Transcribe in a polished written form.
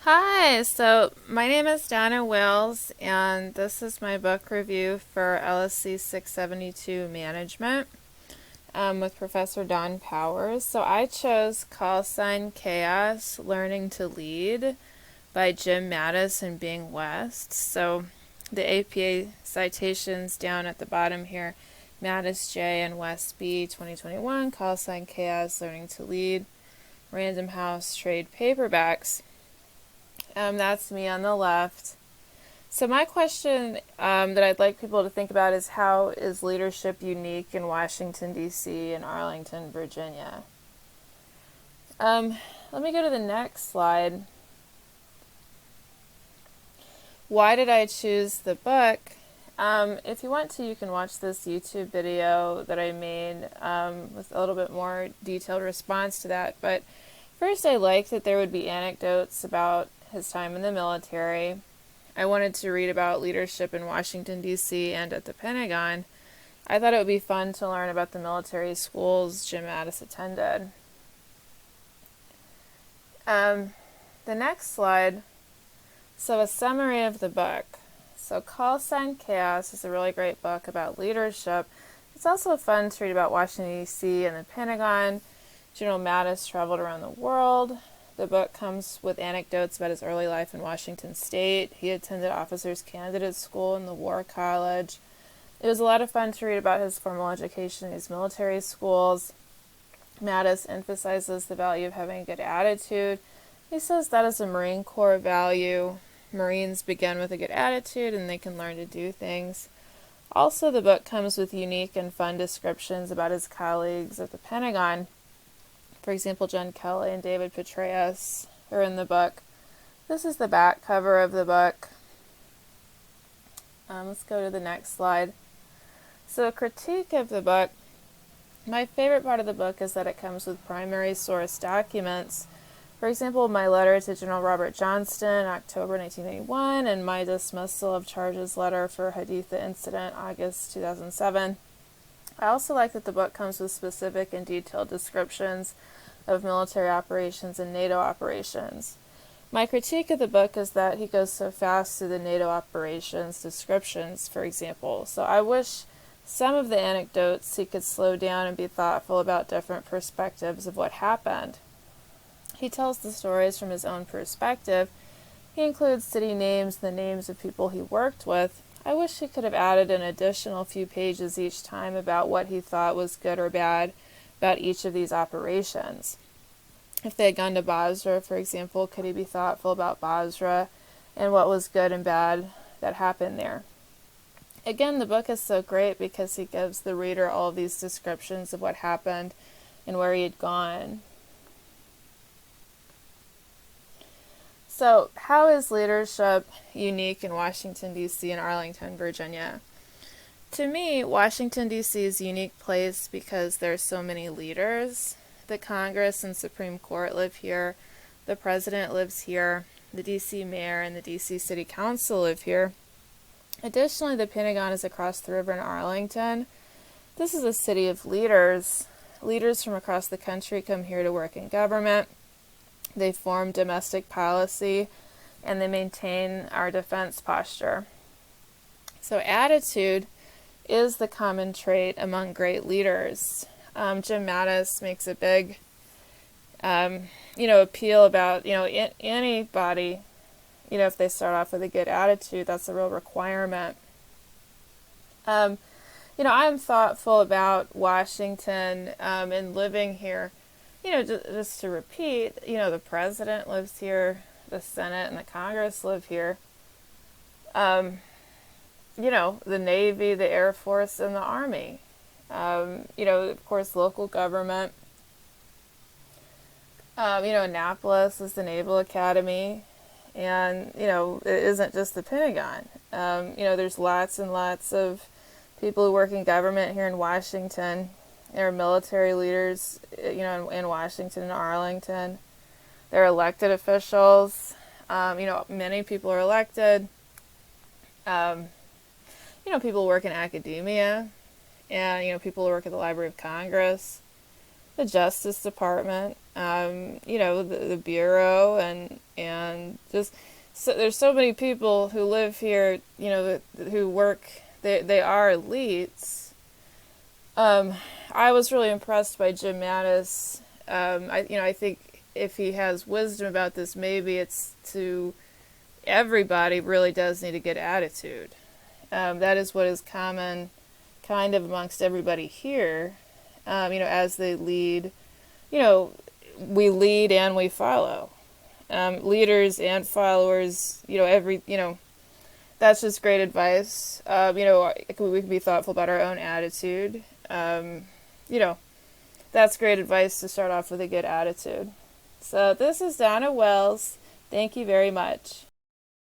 Hi, so my name is Donna Wills, and this is my book review for LSC 672 Management with Professor Don Powers. So I chose Call Sign Chaos Learning to Lead by Jim Mattis and Bing West. So the APA citations down at the bottom here: Mattis J. and West B. 2021, Call Sign Chaos Learning to Lead, Random House Trade Paperbacks. That's me on the left. So my question that I'd like people to think about is, how is leadership unique in Washington, D.C. and Arlington, Virginia? Let me go to the next slide. Why did I choose the book? If you want to, you can watch this YouTube video that I made with a little bit more detailed response to that. But first, I liked that there would be anecdotes about his time in the military. I wanted to read about leadership in Washington, D.C. and at the Pentagon. I thought it would be fun to learn about the military schools Jim Mattis attended. The next slide. So a summary of the book. So Call Sign Chaos is a really great book about leadership. It's also fun to read about Washington, D.C. and the Pentagon. General Mattis traveled around the world. The book comes with anecdotes about his early life in Washington State. He attended Officers Candidate School and the War College. It was a lot of fun to read about his formal education in these military schools. Mattis emphasizes the value of having a good attitude. He says that is a Marine Corps value. Marines begin with a good attitude and they can learn to do things. Also, the book comes with unique and fun descriptions about his colleagues at the Pentagon. For example, John Kelly and David Petraeus are in the book. This is the back cover of the book. Let's go to the next slide. So a critique of the book. My favorite part of the book is that it comes with primary source documents. For example, my letter to General Robert Johnston, October 1981, and my dismissal of charges letter for Haditha incident, August 2007. I also like that the book comes with specific and detailed descriptions of military operations and NATO operations. My critique of the book is that he goes so fast through the NATO operations descriptions, for example. So I wish some of the anecdotes he could slow down and be thoughtful about different perspectives of what happened. He tells the stories from his own perspective. He includes city names, the names of people he worked with. I wish he could have added an additional few pages each time about what he thought was good or bad about each of these operations. If they had gone to Basra, for example, could he be thoughtful about Basra and what was good and bad that happened there? Again, the book is so great because he gives the reader all of these descriptions of what happened and where he had gone. So, how is leadership unique in Washington, D.C. and Arlington, Virginia? To me, Washington, D.C. is a unique place because there are so many leaders. The Congress and Supreme Court live here. The President lives here. The D.C. Mayor and the D.C. City Council live here. Additionally, the Pentagon is across the river in Arlington. This is a city of leaders. Leaders from across the country come here to work in government. They form domestic policy, and they maintain our defense posture. So attitude is the common trait among great leaders. Jim Mattis makes a big, appeal about, anybody, if they start off with a good attitude, that's a real requirement. I'm thoughtful about Washington and living here. Just to repeat, the President lives here, the Senate and the Congress live here. The Navy, the Air Force, and the Army. Of course, local government. Annapolis is the Naval Academy. And, it isn't just the Pentagon. There's lots and lots of people who work in government here in Washington. There are military leaders, in Washington and Arlington. There are elected officials. Many people are elected. People work in academia. And, people work at the Library of Congress, the Justice Department, the Bureau, and Just so, there's so many people who live here, who work. They are elites. I was really impressed by Jim Mattis. I think if he has wisdom about this, maybe it's to everybody really does need a good attitude. That is what is common kind of amongst everybody here, as they lead. We lead and we follow. Leaders and followers, that's just great advice. We can be thoughtful about our own attitude. That's great advice to start off with a good attitude. So this is Donna Wells. Thank you very much.